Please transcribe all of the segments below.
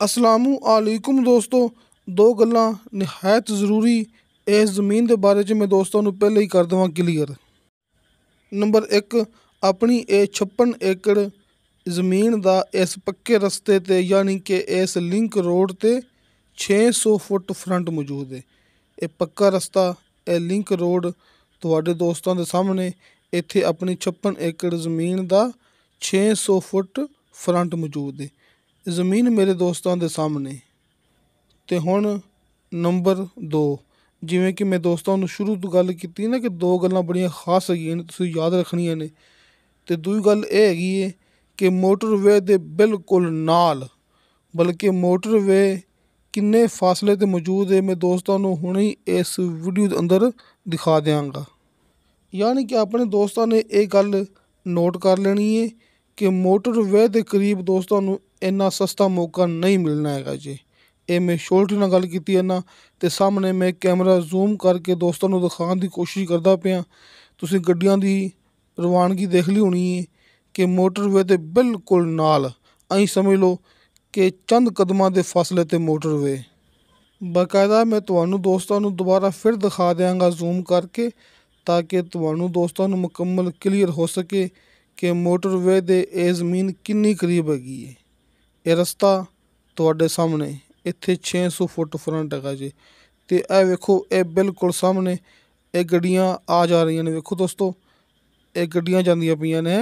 ਅਸਲਾਮੁਅਲੈਕੁਮ ਦੋਸਤੋ, ਦੋ ਗੱਲਾਂ ਨਿਹਾਇਤ ਜ਼ਰੂਰੀ ਇਸ ਜ਼ਮੀਨ ਦੇ ਬਾਰੇ 'ਚ ਮੈਂ ਦੋਸਤਾਂ ਨੂੰ ਪਹਿਲਾਂ ਹੀ ਕਰ ਦੇਵਾਂ ਕਲੀਅਰ। ਨੰਬਰ 1, ਆਪਣੀ ਇਹ 56 ਏਕੜ ਜ਼ਮੀਨ ਦਾ ਇਸ ਪੱਕੇ ਰਸਤੇ 'ਤੇ ਯਾਨੀ ਕਿ ਇਸ ਲਿੰਕ ਰੋਡ 'ਤੇ 600 ਫੁੱਟ ਫਰੰਟ ਮੌਜੂਦ ਹੈ। ਇਹ ਪੱਕਾ ਰਸਤਾ, ਇਹ ਲਿੰਕ ਰੋਡ ਤੁਹਾਡੇ ਦੋਸਤਾਂ ਦੇ ਸਾਹਮਣੇ। ਇੱਥੇ ਆਪਣੀ 56 ਏਕੜ ਜ਼ਮੀਨ ਦਾ 600 ਫੁੱਟ ਫਰੰਟ ਮੌਜੂਦ ਹੈ। ਜ਼ਮੀਨ ਮੇਰੇ ਦੋਸਤਾਂ ਦੇ ਸਾਹਮਣੇ। ਅਤੇ ਹੁਣ ਨੰਬਰ 2, ਜਿਵੇਂ ਕਿ ਮੈਂ ਦੋਸਤਾਂ ਨੂੰ ਸ਼ੁਰੂ ਤੋਂ ਗੱਲ ਕੀਤੀ ਨਾ ਕਿ ਦੋ ਗੱਲਾਂ ਬੜੀਆਂ ਖਾਸ ਹੈਗੀਆਂ ਨੇ, ਤੁਸੀਂ ਯਾਦ ਰੱਖਣੀਆਂ ਨੇ। ਅਤੇ ਦੂਜੀ ਗੱਲ ਇਹ ਹੈਗੀ ਹੈ ਕਿ ਮੋਟਰਵੇ ਦੇ ਬਿਲਕੁਲ ਨਾਲ, ਬਲਕਿ ਮੋਟਰਵੇ ਕਿੰਨੇ ਫਾਸਲੇ 'ਤੇ ਮੌਜੂਦ ਹੈ, ਮੈਂ ਦੋਸਤਾਂ ਨੂੰ ਹੁਣੇ ਹੀ ਇਸ ਵੀਡੀਓ ਦੇ ਅੰਦਰ ਦਿਖਾ ਦਿਆਂਗਾ। ਯਾਨੀ ਕਿ ਆਪਣੇ ਦੋਸਤਾਂ ਨੇ ਇਹ ਗੱਲ ਨੋਟ ਕਰ ਲੈਣੀ ਹੈ ਕਿ ਮੋਟਰਵੇ ਦੇ ਕਰੀਬ ਦੋਸਤਾਂ ਨੂੰ ਇੰਨਾ ਸਸਤਾ ਮੌਕਾ ਨਹੀਂ ਮਿਲਣਾ ਹੈਗਾ ਜੀ। ਇਹ ਮੈਂ ਸ਼ੋਰਟੀ ਨਾਲ ਗੱਲ ਕੀਤੀ ਹੈ ਨਾ, ਅਤੇ ਸਾਹਮਣੇ ਮੈਂ ਕੈਮਰਾ ਜ਼ੂਮ ਕਰਕੇ ਦੋਸਤਾਂ ਨੂੰ ਦਿਖਾਉਣ ਦੀ ਕੋਸ਼ਿਸ਼ ਕਰਦਾ ਪਿਆ। ਤੁਸੀਂ ਗੱਡੀਆਂ ਦੀ ਰਵਾਨਗੀ ਦੇਖ ਲਈ ਹੋਣੀ ਹੈ ਕਿ ਮੋਟਰਵੇ ਦੇ ਬਿਲਕੁਲ ਨਾਲ, ਅਸੀਂ ਸਮਝ ਲਓ ਕਿ ਚੰਦ ਕਦਮਾਂ ਦੇ ਫਾਸਲੇ 'ਤੇ ਮੋਟਰਵੇ। ਬਾਕਾਇਦਾ ਮੈਂ ਤੁਹਾਨੂੰ ਦੋਸਤਾਂ ਨੂੰ ਦੁਬਾਰਾ ਫਿਰ ਦਿਖਾ ਦਿਆਂਗਾ ਜ਼ੂਮ ਕਰਕੇ, ਤਾਂ ਕਿ ਤੁਹਾਨੂੰ ਦੋਸਤਾਂ ਨੂੰ ਮੁਕੰਮਲ ਕਲੀਅਰ ਹੋ ਸਕੇ ਕਿ ਮੋਟਰਵੇ ਦੇ ਇਹ ਜ਼ਮੀਨ ਕਿੰਨੀ ਕਰੀਬ ਹੈਗੀ ਹੈ। ਇਹ ਰਸਤਾ ਤੁਹਾਡੇ ਸਾਹਮਣੇ, ਇੱਥੇ 600 ਫੁੱਟ ਫਰੰਟ ਹੈਗਾ ਜੀ। ਅਤੇ ਇਹ ਵੇਖੋ, ਇਹ ਬਿਲਕੁਲ ਸਾਹਮਣੇ ਇਹ ਗੱਡੀਆਂ ਆ ਜਾ ਰਹੀਆਂ ਨੇ। ਵੇਖੋ ਦੋਸਤੋ, ਇਹ ਗੱਡੀਆਂ ਜਾਂਦੀਆਂ ਪਈਆਂ ਨੇ,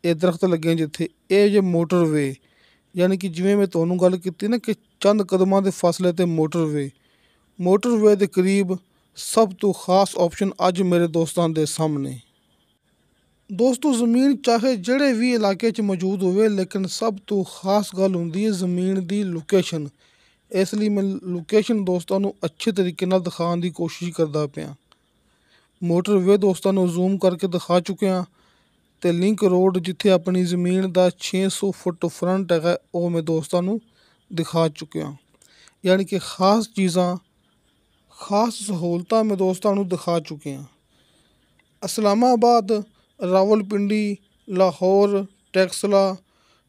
ਇਹ ਦਰਖਤ ਲੱਗੇ ਜਿੱਥੇ। ਇਹ ਜੇ ਮੋਟਰਵੇ, ਯਾਨੀ ਕਿ ਜਿਵੇਂ ਮੈਂ ਤੁਹਾਨੂੰ ਗੱਲ ਕੀਤੀ ਨਾ ਕਿ ਚੰਦ ਕਦਮਾਂ ਦੇ ਫਾਸਲੇ 'ਤੇ ਮੋਟਰਵੇ ਦੇ ਕਰੀਬ ਸਭ ਤੋਂ ਖਾਸ ਆਪਸ਼ਨ ਅੱਜ ਮੇਰੇ ਦੋਸਤਾਂ ਦੇ ਸਾਹਮਣੇ। ਦੋਸਤੋ, ਜ਼ਮੀਨ ਚਾਹੇ ਜਿਹੜੇ ਵੀ ਇਲਾਕੇ 'ਚ ਮੌਜੂਦ ਹੋਵੇ, ਲੇਕਿਨ ਸਭ ਤੋਂ ਖਾਸ ਗੱਲ ਹੁੰਦੀ ਹੈ ਜ਼ਮੀਨ ਦੀ ਲੋਕੇਸ਼ਨ। ਇਸ ਲਈ ਮੈਂ ਲੋਕੇਸ਼ਨ ਦੋਸਤਾਂ ਨੂੰ ਅੱਛੇ ਤਰੀਕੇ ਨਾਲ ਦਿਖਾਉਣ ਦੀ ਕੋਸ਼ਿਸ਼ ਕਰਦਾ ਪਿਆ। ਮੋਟਰਵੇ ਦੋਸਤਾਂ ਨੂੰ ਜ਼ੂਮ ਕਰਕੇ ਦਿਖਾ ਚੁੱਕਿਆ, ਅਤੇ ਲਿੰਕ ਰੋਡ ਜਿੱਥੇ ਆਪਣੀ ਜ਼ਮੀਨ ਦਾ 600 ਫੁੱਟ ਫਰੰਟ ਹੈਗਾ, ਉਹ ਮੈਂ ਦੋਸਤਾਂ ਨੂੰ ਦਿਖਾ ਚੁੱਕਿਆ। ਯਾਨੀ ਕਿ ਖਾਸ ਚੀਜ਼ਾਂ, ਖਾਸ ਸਹੂਲਤਾਂ ਮੈਂ ਦੋਸਤਾਂ ਨੂੰ ਦਿਖਾ ਚੁੱਕਿਆ। ਇਸਲਾਮਾਬਾਦ, ਰਾਵਲਪਿੰਡੀ, ਲਾਹੌਰ, ਟੈਕਸਲਾ,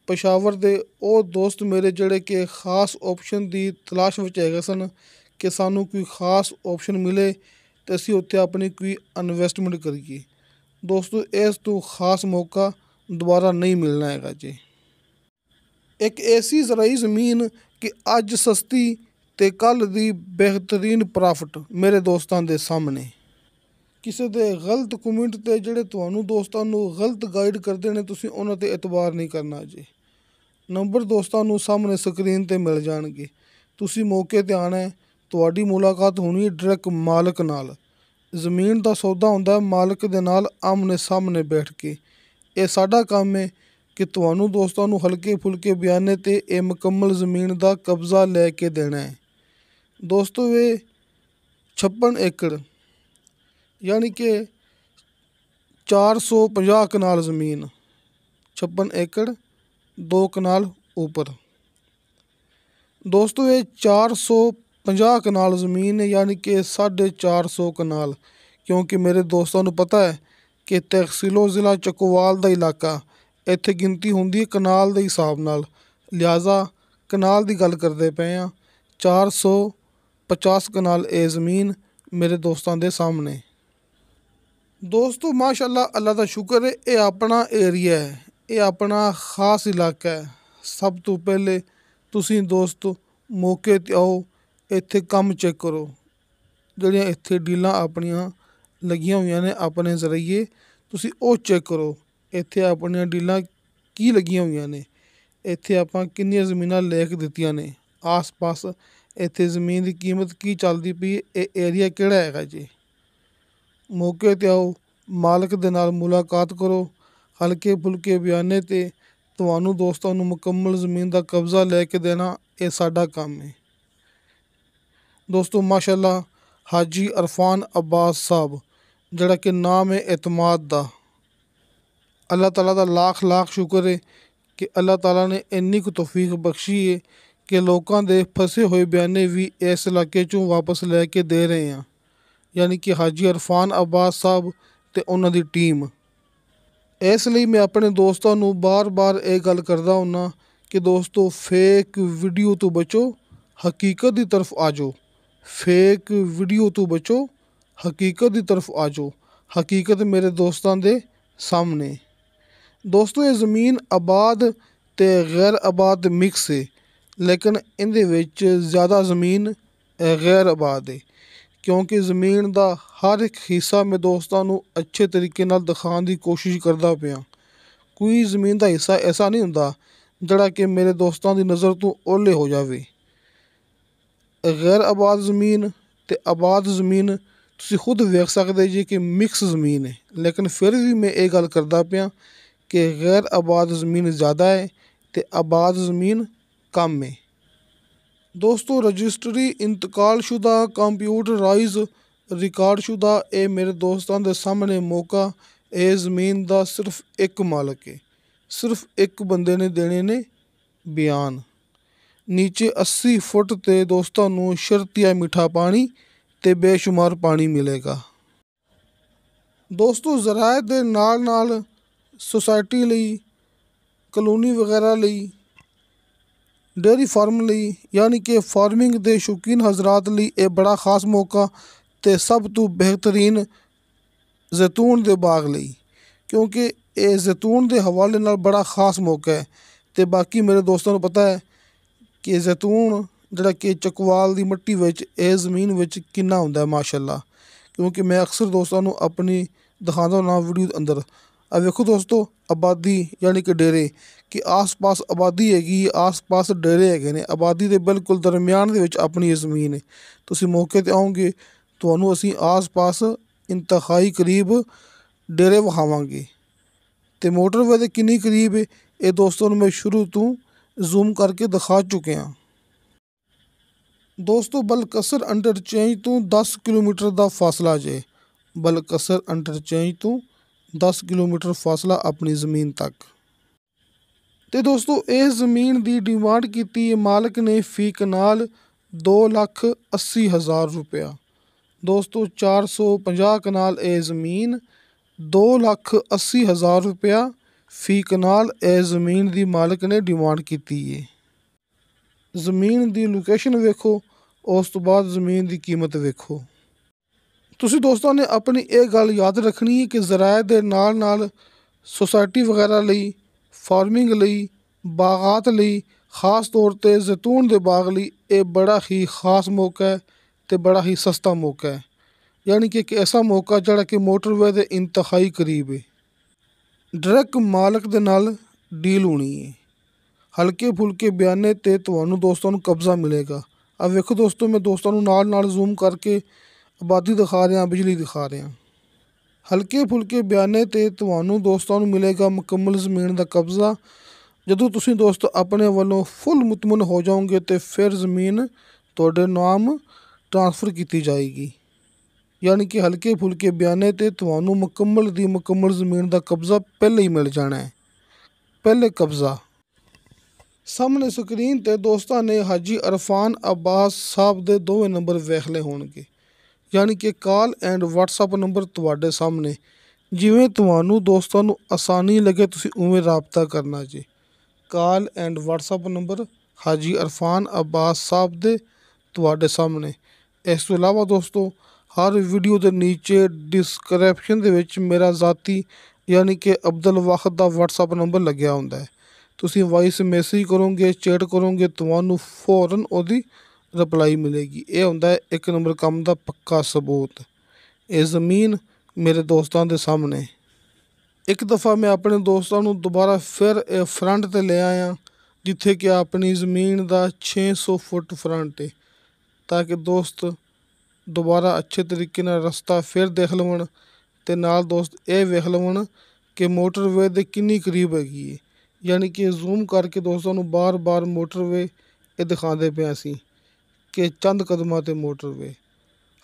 ਪਸ਼ਾਵਰ ਦੇ ਉਹ ਦੋਸਤ ਮੇਰੇ ਜਿਹੜੇ ਕਿ ਖਾਸ ਆਪਸ਼ਨ ਦੀ ਤਲਾਸ਼ ਵਿੱਚ ਹੈਗੇ ਸਨ ਕਿ ਸਾਨੂੰ ਕੋਈ ਖਾਸ ਆਪਸ਼ਨ ਮਿਲੇ ਅਤੇ ਅਸੀਂ ਉੱਥੇ ਆਪਣੀ ਕੋਈ ਇਨਵੈਸਟਮੈਂਟ ਕਰੀਏ। ਦੋਸਤੋ, ਇਸ ਤੋਂ ਖਾਸ ਮੌਕਾ ਦੁਬਾਰਾ ਨਹੀਂ ਮਿਲਣਾ ਹੈਗਾ ਜੀ। ਇੱਕ ਐਸੀ ਜ਼ਰਾਈ ਜ਼ਮੀਨ ਕਿ ਅੱਜ ਸਸਤੀ ਅਤੇ ਕੱਲ੍ਹ ਦੀ ਬਿਹਤਰੀਨ ਪ੍ਰਾਫਿਟ ਮੇਰੇ ਦੋਸਤਾਂ ਦੇ ਸਾਹਮਣੇ। ਕਿਸੇ ਦੇ ਗਲਤ ਕਮੈਂਟ 'ਤੇ ਜਿਹੜੇ ਤੁਹਾਨੂੰ ਦੋਸਤਾਂ ਨੂੰ ਗਲਤ ਗਾਈਡ ਕਰਦੇ ਨੇ, ਤੁਸੀਂ ਉਹਨਾਂ 'ਤੇ ਇਤਬਾਰ ਨਹੀਂ ਕਰਨਾ ਜੀ। ਨੰਬਰ ਦੋਸਤਾਂ ਨੂੰ ਸਾਹਮਣੇ ਸਕਰੀਨ 'ਤੇ ਮਿਲ ਜਾਣਗੇ। ਤੁਸੀਂ ਮੌਕੇ 'ਤੇ ਆਉਣਾ, ਤੁਹਾਡੀ ਮੁਲਾਕਾਤ ਹੋਣੀ ਡਾਇਰੈਕਟ ਮਾਲਕ ਨਾਲ। ਜ਼ਮੀਨ ਦਾ ਸੌਦਾ ਹੁੰਦਾ ਮਾਲਕ ਦੇ ਨਾਲ ਆਮਣੇ ਸਾਹਮਣੇ ਬੈਠ ਕੇ। ਇਹ ਸਾਡਾ ਕੰਮ ਹੈ ਕਿ ਤੁਹਾਨੂੰ ਦੋਸਤਾਂ ਨੂੰ ਹਲਕੇ ਫੁਲਕੇ ਬਿਆਨੇ 'ਤੇ ਇਹ ਮੁਕੰਮਲ ਜ਼ਮੀਨ ਦਾ ਕਬਜ਼ਾ ਲੈ ਕੇ ਦੇਣਾ ਹੈ। ਦੋਸਤੋ, ਇਹ 56 ਏਕੜ ਯਾਨੀ ਕਿ 450 ਕਨਾਲ ਜ਼ਮੀਨ, 56 ਏਕੜ 2 ਕਨਾਲ ਉੱਪਰ। ਦੋਸਤੋ, ਇਹ 450 ਕਨਾਲ ਜ਼ਮੀਨ ਹੈ, ਯਾਨੀ ਕਿ 450 ਕਨਾਲ, ਕਿਉਂਕਿ ਮੇਰੇ ਦੋਸਤਾਂ ਨੂੰ ਪਤਾ ਹੈ ਕਿ ਤਹਿਸੀਲੋ ਜ਼ਿਲ੍ਹਾ ਚੱਕੋਵਾਲ ਦਾ ਇਲਾਕਾ, ਇੱਥੇ ਗਿਣਤੀ ਹੁੰਦੀ ਹੈ ਕਨਾਲ ਦੇ ਹਿਸਾਬ ਨਾਲ, ਲਿਹਾਜ਼ਾ ਕਨਾਲ ਦੀ ਗੱਲ ਕਰਦੇ ਪਏ ਹਾਂ। 450 ਕਨਾਲ ਇਹ ਜ਼ਮੀਨ ਮੇਰੇ ਦੋਸਤਾਂ ਦੇ ਸਾਹਮਣੇ। ਦੋਸਤੋ, ਮਾਸ਼ਾਅੱਲਾ, ਅੱਲਾ ਦਾ ਸ਼ੁਕਰ ਹੈ, ਇਹ ਆਪਣਾ ਏਰੀਆ ਹੈ, ਇਹ ਆਪਣਾ ਖਾਸ ਇਲਾਕਾ ਹੈ। ਸਭ ਤੋਂ ਪਹਿਲੇ ਤੁਸੀਂ ਦੋਸਤੋ ਮੌਕੇ 'ਤੇ ਆਓ, ਇੱਥੇ ਕੰਮ ਚੈੱਕ ਕਰੋ। ਜਿਹੜੀਆਂ ਇੱਥੇ ਡੀਲਾਂ ਆਪਣੀਆਂ ਲੱਗੀਆਂ ਹੋਈਆਂ ਨੇ ਆਪਣੇ ਜ਼ਰੀਏ, ਤੁਸੀਂ ਉਹ ਚੈੱਕ ਕਰੋ। ਇੱਥੇ ਆਪਣੀਆਂ ਡੀਲਾਂ ਕੀ ਲੱਗੀਆਂ ਹੋਈਆਂ ਨੇ, ਇੱਥੇ ਆਪਾਂ ਕਿੰਨੀਆਂ ਜ਼ਮੀਨਾਂ ਲੈ ਕੇ ਦਿੱਤੀਆਂ ਨੇ, ਆਸ ਪਾਸ ਇੱਥੇ ਜ਼ਮੀਨ ਦੀ ਕੀਮਤ ਕੀ ਚੱਲਦੀ ਪਈ, ਇਹ ਏਰੀਆ ਕਿਹੜਾ ਹੈਗਾ ਜੀ। ਮੌਕੇ 'ਤੇ ਆਓ, ਮਾਲਕ ਦੇ ਨਾਲ ਮੁਲਾਕਾਤ ਕਰੋ। ਹਲਕੇ ਫੁਲਕੇ ਬਿਆਨੇ 'ਤੇ ਤੁਹਾਨੂੰ ਦੋਸਤਾਂ ਨੂੰ ਮੁਕੰਮਲ ਜ਼ਮੀਨ ਦਾ ਕਬਜ਼ਾ ਲੈ ਕੇ ਦੇਣਾ, ਇਹ ਸਾਡਾ ਕੰਮ ਹੈ। ਦੋਸਤੋ, ਮਾਸ਼ਾਅੱਲਾ, ਹਾਜੀ ਅਰਫਾਨ ਅਬਾਸ ਸਾਹਿਬ, ਜਿਹੜਾ ਕਿ ਨਾਮ ਹੈ ਇਤਮਾਦ ਦਾ। ਅੱਲਾਹ ਤਾਲਾ ਦਾ ਲੱਖ ਲੱਖ ਸ਼ੁਕਰ ਹੈ ਕਿ ਅੱਲਾਹ ਤਾਲਾ ਨੇ ਇੰਨੀ ਕੁ ਤੌਫੀਕ ਬਖਸ਼ੀ ਹੈ ਕਿ ਲੋਕਾਂ ਦੇ ਫਸੇ ਹੋਏ ਬਿਆਨੇ ਵੀ ਇਸ ਇਲਾਕੇ 'ਚੋਂ ਵਾਪਸ ਲੈ ਕੇ ਦੇ ਰਹੇ ਹਾਂ। ਯਾਨੀ ਕਿ ਹਾਜੀ ਅਰਫਾਨ ਅਬਾਸ ਸਾਹਿਬ ਅਤੇ ਉਹਨਾਂ ਦੀ ਟੀਮ। ਇਸ ਲਈ ਮੈਂ ਆਪਣੇ ਦੋਸਤਾਂ ਨੂੰ ਬਾਰ ਬਾਰ ਇਹ ਗੱਲ ਕਰਦਾ ਹੁੰਦਾ ਕਿ ਦੋਸਤੋ ਫੇਕ ਵੀਡੀਓ ਤੋਂ ਬਚੋ, ਹਕੀਕਤ ਦੀ ਤਰਫ ਆ ਜਾਓ। ਫੇਕ ਵੀਡੀਓ ਤੋਂ ਬਚੋ, ਹਕੀਕਤ ਦੀ ਤਰਫ ਆ ਜਾਓ। ਹਕੀਕਤ ਮੇਰੇ ਦੋਸਤਾਂ ਦੇ ਸਾਹਮਣੇ। ਦੋਸਤੋ ਇਹ ਜ਼ਮੀਨ ਆਬਾਦ ਅਤੇ ਗੈਰ ਆਬਾਦ ਮਿਕਸ ਹੈ, ਲੇਕਿਨ ਇਹਦੇ ਵਿੱਚ ਜ਼ਿਆਦਾ ਜ਼ਮੀਨ ਗੈਰ ਆਬਾਦ ਹੈ, ਕਿਉਂਕਿ ਜ਼ਮੀਨ ਦਾ ਹਰ ਇੱਕ ਹਿੱਸਾ ਮੈਂ ਦੋਸਤਾਂ ਨੂੰ ਅੱਛੇ ਤਰੀਕੇ ਨਾਲ ਦਿਖਾਉਣ ਦੀ ਕੋਸ਼ਿਸ਼ ਕਰਦਾ ਪਿਆ। ਕੋਈ ਜ਼ਮੀਨ ਦਾ ਹਿੱਸਾ ਐਸਾ ਨਹੀਂ ਹੁੰਦਾ ਜਿਹੜਾ ਕਿ ਮੇਰੇ ਦੋਸਤਾਂ ਦੀ ਨਜ਼ਰ ਤੋਂ ਓਹਲੇ ਹੋ ਜਾਵੇ। ਗੈਰ ਆਬਾਦ ਜ਼ਮੀਨ ਅਤੇ ਆਬਾਦ ਜ਼ਮੀਨ ਤੁਸੀਂ ਖੁਦ ਵੇਖ ਸਕਦੇ ਜੀ ਕਿ ਮਿਕਸ ਜ਼ਮੀਨ ਹੈ, ਲੇਕਿਨ ਫਿਰ ਵੀ ਮੈਂ ਇਹ ਗੱਲ ਕਰਦਾ ਪਿਆ ਕਿ ਗੈਰ ਆਬਾਦ ਜ਼ਮੀਨ ਜ਼ਿਆਦਾ ਹੈ ਅਤੇ ਆਬਾਦ ਜ਼ਮੀਨ ਕਮ ਹੈ। ਦੋਸਤੋ ਰਜਿਸਟਰੀ ਇੰਤਕਾਲਸ਼ੁਦਾ ਕੰਪਿਊਟਰਾਈਜ਼ ਰਿਕਾਰਡਸ਼ੁਦਾ ਇਹ ਮੇਰੇ ਦੋਸਤਾਂ ਦੇ ਸਾਹਮਣੇ ਮੌਕਾ। ਇਹ ਜ਼ਮੀਨ ਦਾ ਸਿਰਫ ਇੱਕ ਮਾਲਕ ਹੈ, ਸਿਰਫ ਇੱਕ ਬੰਦੇ ਨੇ ਦੇਣੇ ਨੇ ਬਿਆਨ। ਨੀਚੇ 80 ਫੁੱਟ 'ਤੇ ਦੋਸਤਾਂ ਨੂੰ ਸ਼ਰਤੀਆ ਮਿੱਠਾ ਪਾਣੀ ਅਤੇ ਬੇਸ਼ੁਮਾਰ ਪਾਣੀ ਮਿਲੇਗਾ। ਦੋਸਤੋ ਜ਼ਰਾਇਤ ਦੇ ਨਾਲ ਨਾਲ ਸੁਸਾਇਟੀ ਲਈ, ਕਲੋਨੀ ਵਗੈਰਾ ਲਈ, ਡੇਅਰੀ ਫਾਰਮ ਲਈ, ਯਾਨੀ ਕਿ ਫਾਰਮਿੰਗ ਦੇ ਸ਼ੌਕੀਨ ਹਜ਼ਰਾਤ ਲਈ ਇਹ ਬੜਾ ਖਾਸ ਮੌਕਾ ਅਤੇ ਸਭ ਤੋਂ ਬਿਹਤਰੀਨ ਜ਼ੈਤੂਨ ਦੇ ਬਾਗ ਲਈ, ਕਿਉਂਕਿ ਇਹ ਜ਼ੈਤੂਨ ਦੇ ਹਵਾਲੇ ਨਾਲ ਬੜਾ ਖਾਸ ਮੌਕਾ ਹੈ। ਅਤੇ ਬਾਕੀ ਮੇਰੇ ਦੋਸਤਾਂ ਨੂੰ ਪਤਾ ਹੈ ਕਿ ਜ਼ੈਤੂਨ ਜਿਹੜਾ ਕਿ ਚਕਵਾਲ ਦੀ ਮਿੱਟੀ ਵਿੱਚ ਇਹ ਜ਼ਮੀਨ ਵਿੱਚ ਕਿੰਨਾ ਹੁੰਦਾ ਮਾਸ਼ਾਅੱਲਾ, ਕਿਉਂਕਿ ਮੈਂ ਅਕਸਰ ਦੋਸਤਾਂ ਨੂੰ ਆਪਣੀ ਦਿਖਾਉਂਦਾ ਹੁੰਦਾ ਵੀਡੀਓ ਦੇ ਅੰਦਰ। ਆ ਵੇਖੋ ਦੋਸਤੋ ਆਬਾਦੀ ਯਾਨੀ ਕਿ ਡੇਰੇ, ਕਿ ਆਸ ਪਾਸ ਆਬਾਦੀ ਹੈਗੀ, ਆਸ ਪਾਸ ਡੇਰੇ ਹੈਗੇ ਨੇ। ਆਬਾਦੀ ਦੇ ਬਿਲਕੁਲ ਦਰਮਿਆਨ ਦੇ ਵਿੱਚ ਆਪਣੀ ਇਹ ਜ਼ਮੀਨ ਹੈ। ਤੁਸੀਂ ਮੌਕੇ 'ਤੇ ਆਓਗੇ ਤੁਹਾਨੂੰ ਅਸੀਂ ਆਸ ਪਾਸ ਇੰਤਹਾਈ ਕਰੀਬ ਡੇਰੇ ਵਿਖਾਵਾਂਗੇ। ਅਤੇ ਮੋਟਰਵੇ ਦੇ ਕਿੰਨੀ ਕਰੀਬ ਹੈ ਇਹ ਦੋਸਤਾਂ ਨੂੰ ਮੈਂ ਸ਼ੁਰੂ ਤੋਂ ਜ਼ੂਮ ਕਰਕੇ ਦਿਖਾ ਚੁੱਕਿਆ। ਦੋਸਤੋ ਬਲਕਸਰ ਇੰਟਰਚੇਂਜ ਤੋਂ 10 ਕਿਲੋਮੀਟਰ ਦਾ ਫਾਸਲਾ ਜੇ। ਬਲਕਸਰ ਇੰਟਰਚੇਂਜ ਤੋਂ 10 ਕਿਲੋਮੀਟਰ ਫਾਸਲਾ ਆਪਣੀ ਜ਼ਮੀਨ ਤੱਕ। ਅਤੇ ਦੋਸਤੋ ਇਹ ਜ਼ਮੀਨ ਦੀ ਡਿਮਾਂਡ ਕੀਤੀ ਹੈ ਮਾਲਕ ਨੇ ਫੀ ਕਨਾਲ 2,80,000 ਰੁਪਇਆ। ਦੋਸਤੋ 450 ਕਨਾਲ ਇਹ ਜ਼ਮੀਨ 2,80,000 ਰੁਪਇਆ ਫੀ ਕਨਾਲ ਇਹ ਜ਼ਮੀਨ ਦੀ ਮਾਲਕ ਨੇ ਡਿਮਾਂਡ ਕੀਤੀ ਹੈ। ਜ਼ਮੀਨ ਦੀ ਲੋਕੇਸ਼ਨ ਵੇਖੋ, ਉਸ ਤੋਂ ਬਾਅਦ ਜ਼ਮੀਨ ਦੀ ਕੀਮਤ ਵੇਖੋ। ਤੁਸੀਂ ਦੋਸਤਾਂ ਨੇ ਆਪਣੀ ਇਹ ਗੱਲ ਯਾਦ ਰੱਖਣੀ ਹੈ ਕਿ ਜ਼ਰਾਇਤ ਦੇ ਨਾਲ ਨਾਲ ਸੁਸਾਇਟੀ ਵਗੈਰਾ ਲਈ, ਫਾਰਮਿੰਗ ਲਈ, ਬਾਗਾਤ ਲਈ, ਖ਼ਾਸ ਤੌਰ 'ਤੇ ਜ਼ੈਤੂਨ ਦੇ ਬਾਗ ਲਈ ਇਹ ਬੜਾ ਹੀ ਖ਼ਾਸ ਮੌਕਾ ਹੈ ਅਤੇ ਬੜਾ ਹੀ ਸਸਤਾ ਮੌਕਾ ਹੈ, ਯਾਨੀ ਕਿ ਇੱਕ ਐਸਾ ਮੌਕਾ ਜਿਹੜਾ ਕਿ ਮੋਟਰਵੇ ਦੇ ਇੰਤਹਾਈ ਕਰੀਬ ਹੈ। ਡਾਇਰੈਕਟ ਮਾਲਕ ਦੇ ਨਾਲ ਡੀਲ ਹੋਣੀ ਹੈ। ਹਲਕੇ ਫੁਲਕੇ ਬਿਆਨੇ 'ਤੇ ਤੁਹਾਨੂੰ ਦੋਸਤਾਂ ਨੂੰ ਕਬਜ਼ਾ ਮਿਲੇਗਾ। ਆ ਵੇਖੋ ਦੋਸਤੋ ਮੈਂ ਦੋਸਤਾਂ ਨੂੰ ਨਾਲ ਨਾਲ ਜ਼ੂਮ ਕਰਕੇ ਆਬਾਦੀ ਦਿਖਾ ਰਿਹਾ, ਬਿਜਲੀ ਦਿਖਾ ਰਿਹਾ। ਹਲਕੇ ਫੁਲਕੇ ਬਿਆਨੇ 'ਤੇ ਤੁਹਾਨੂੰ ਦੋਸਤਾਂ ਨੂੰ ਮਿਲੇਗਾ ਮੁਕੰਮਲ ਜ਼ਮੀਨ ਦਾ ਕਬਜ਼ਾ। ਜਦੋਂ ਤੁਸੀਂ ਦੋਸਤ ਆਪਣੇ ਵੱਲੋਂ ਫੁੱਲ ਮੁਤਮਨ ਹੋ ਜਾਓਗੇ ਅਤੇ ਫਿਰ ਜ਼ਮੀਨ ਤੁਹਾਡੇ ਨਾਮ ਟ੍ਰਾਂਸਫਰ ਕੀਤੀ ਜਾਏਗੀ, ਯਾਨੀ ਕਿ ਹਲਕੇ ਫੁਲਕੇ ਬਿਆਨੇ 'ਤੇ ਤੁਹਾਨੂੰ ਮੁਕੰਮਲ ਦੀ ਮੁਕੰਮਲ ਜ਼ਮੀਨ ਦਾ ਕਬਜ਼ਾ ਪਹਿਲੇ ਹੀ ਮਿਲ ਜਾਣਾ ਹੈ। ਪਹਿਲੇ ਕਬਜ਼ਾ। ਸਾਹਮਣੇ ਸਕਰੀਨ 'ਤੇ ਦੋਸਤਾਂ ਨੇ ਹਾਜੀ ਅਰਫਾਨ ਅਬਾਸ ਸਾਹਿਬ ਦੇ ਦੋਵੇਂ ਨੰਬਰ ਵੇਖ ਲਏ ਹੋਣਗੇ, ਯਾਨੀ ਕਿ ਕਾਲ ਐਂਡ ਵਟਸਐਪ ਨੰਬਰ ਤੁਹਾਡੇ ਸਾਹਮਣੇ। ਜਿਵੇਂ ਤੁਹਾਨੂੰ ਦੋਸਤਾਂ ਨੂੰ ਆਸਾਨੀ ਲੱਗੇ ਤੁਸੀਂ ਉਵੇਂ ਰਾਬਤਾ ਕਰਨਾ ਜੀ। ਕਾਲ ਐਂਡ ਵਟਸਐਪ ਨੰਬਰ ਹਾਜੀ ਅਰਫਾਨ ਅਬਾਸ ਸਾਹਿਬ ਦੇ ਤੁਹਾਡੇ ਸਾਹਮਣੇ। ਇਸ ਤੋਂ ਇਲਾਵਾ ਦੋਸਤੋ ਹਰ ਵੀਡੀਓ ਦੇ ਨੀਚੇ ਡਿਸਕ੍ਰਿਪਸ਼ਨ ਦੇ ਵਿੱਚ ਮੇਰਾ ਜ਼ਾਤੀ ਯਾਨੀ ਕਿ ਅਬਦੁਲ ਵਾਹਿਦ ਦਾ ਵਟਸਐਪ ਨੰਬਰ ਲੱਗਿਆ ਹੁੰਦਾ ਹੈ। ਤੁਸੀਂ ਵਾਇਸ ਮੈਸੇਜ ਕਰੋਗੇ, ਚੈਟ ਕਰੋਗੇ, ਤੁਹਾਨੂੰ ਫੌਰਨ ਉਹਦੀ ਰਿਪਲਾਈ ਮਿਲੇਗੀ। ਇਹ ਹੁੰਦਾ ਹੈ ਇੱਕ ਨੰਬਰ ਕੰਮ ਦਾ ਪੱਕਾ ਸਬੂਤ। ਇਹ ਜ਼ਮੀਨ ਮੇਰੇ ਦੋਸਤਾਂ ਦੇ ਸਾਹਮਣੇ। ਇੱਕ ਦਫਾ ਮੈਂ ਆਪਣੇ ਦੋਸਤਾਂ ਨੂੰ ਦੁਬਾਰਾ ਫਿਰ ਇਹ ਫਰੰਟ 'ਤੇ ਲੈ ਆਇਆ, ਜਿੱਥੇ ਕਿ ਆਪਣੀ ਜ਼ਮੀਨ ਦਾ 600 ਫੁੱਟ ਫਰੰਟ ਹੈ, ਤਾਂ ਕਿ ਦੋਸਤ ਦੁਬਾਰਾ ਅੱਛੇ ਤਰੀਕੇ ਨਾਲ ਰਸਤਾ ਫਿਰ ਦੇਖ ਲਵਣ ਅਤੇ ਨਾਲ ਦੋਸਤ ਇਹ ਵੇਖ ਲਵਣ ਕਿ ਮੋਟਰਵੇ ਦੇ ਕਿੰਨੀ ਕਰੀਬ ਹੈਗੀ ਹੈ। ਯਾਨੀ ਕਿ ਜ਼ੂਮ ਕਰਕੇ ਦੋਸਤਾਂ ਨੂੰ ਬਾਰ ਮੋਟਰਵੇ ਇਹ ਦਿਖਾਉਂਦੇ ਪਿਆ ਸੀ ਕਿ ਚੰਦ ਕਦਮਾਂ 'ਤੇ ਮੋਟਰਵੇ।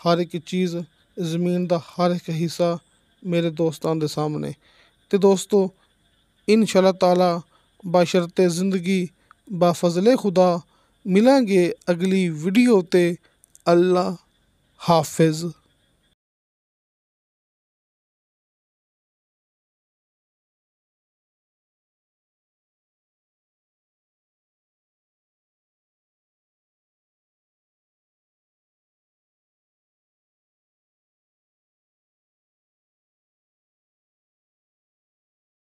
ਹਰ ਇੱਕ ਚੀਜ਼ ਜ਼ਮੀਨ ਦਾ ਹਰ ਇੱਕ ਹਿੱਸਾ ਮੇਰੇ ਦੋਸਤਾਂ ਦੇ ਸਾਹਮਣੇ। ਅਤੇ ਦੋਸਤੋ ਇਨਸ਼ਾ ਅੱਲਾਹ ਤਾਲਾ ਬਸ਼ਰਤੇ ਜ਼ਿੰਦਗੀ ਬਾਫਜ਼ਲੇ ਖੁਦਾ ਮਿਲਾਂਗੇ ਅਗਲੀ ਵੀਡੀਓ 'ਤੇ। ਅੱਲਾ ਹਾਫਿਜ਼।